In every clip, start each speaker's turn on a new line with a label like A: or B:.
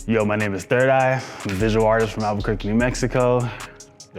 A: Yo, my name is Therdai. I'm a visual artist from Albuquerque, New Mexico.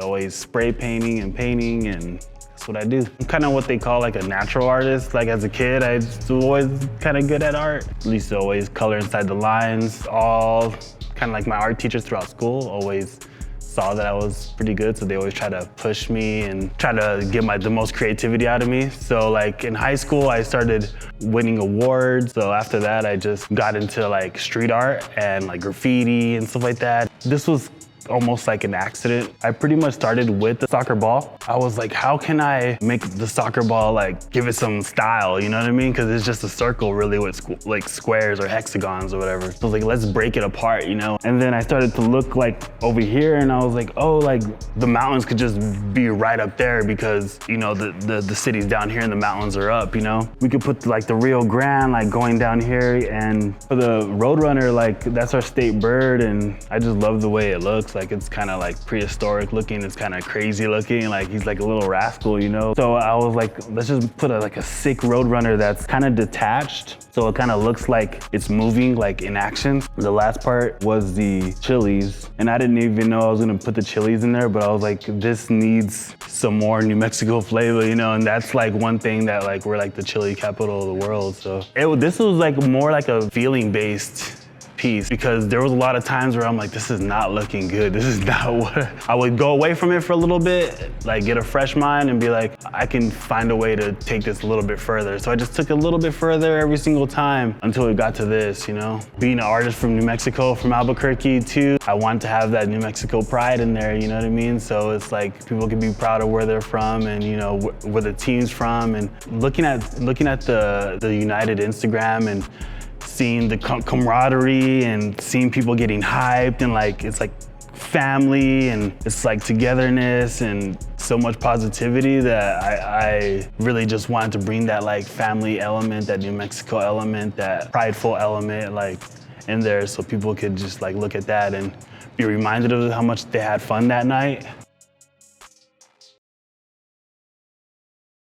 A: Always spray painting and painting, and that's what I do. I'm kind of what they call like a natural artist. Like as a kid, I was always kind of good at art. At least always color inside the lines. All kind of like my art teachers throughout school always saw that I was pretty good, so they always try to push me and try to get the most creativity out of me. So like in high school, I started winning awards. So after that, I just got into like street art and like graffiti and stuff like that. This was almost like an accident. I pretty much started with the soccer ball. I was like, how can I make the soccer ball like give it some style, you know what I mean? Because it's just a circle really with like squares or hexagons or whatever. So I was like, let's break it apart, you know? And then I started to look like over here and I was like, oh, like the mountains could just be right up there because, you know, the city's down here and the mountains are up, you know? We could put like the Rio Grande like going down here, and for the Roadrunner, like that's our state bird, and I just love the way it looks. Like it's kind of like prehistoric looking, it's kind of crazy looking, like he's like a little rascal, you know? So I was like, let's just put like a sick Roadrunner that's kind of detached, so it kind of looks like it's moving like in action. The last part was the chilies, and I didn't even know I was gonna put the chilies in there, but I was like, this needs some more New Mexico flavor, you know? And that's like one thing that like we're like the chili capital of the world. So this was like more like a feeling based piece, because there was a lot of times where I'm like, this is not looking good. This is not what I would go away from it for a little bit, like get a fresh mind and be like, I can find a way to take this a little bit further. So I just took a little bit further every single time until it got to this, you know? Being an artist from New Mexico, from Albuquerque too, I want to have that New Mexico pride in there, you know what I mean? So it's like people can be proud of where they're from and, you know, where the team's from, and looking at the United Instagram and seeing the camaraderie and seeing people getting hyped, and like it's like family and it's like togetherness and so much positivity that I really just wanted to bring that like family element, that New Mexico element, that prideful element like in there, so people could just like look at that and be reminded of how much they had fun that night.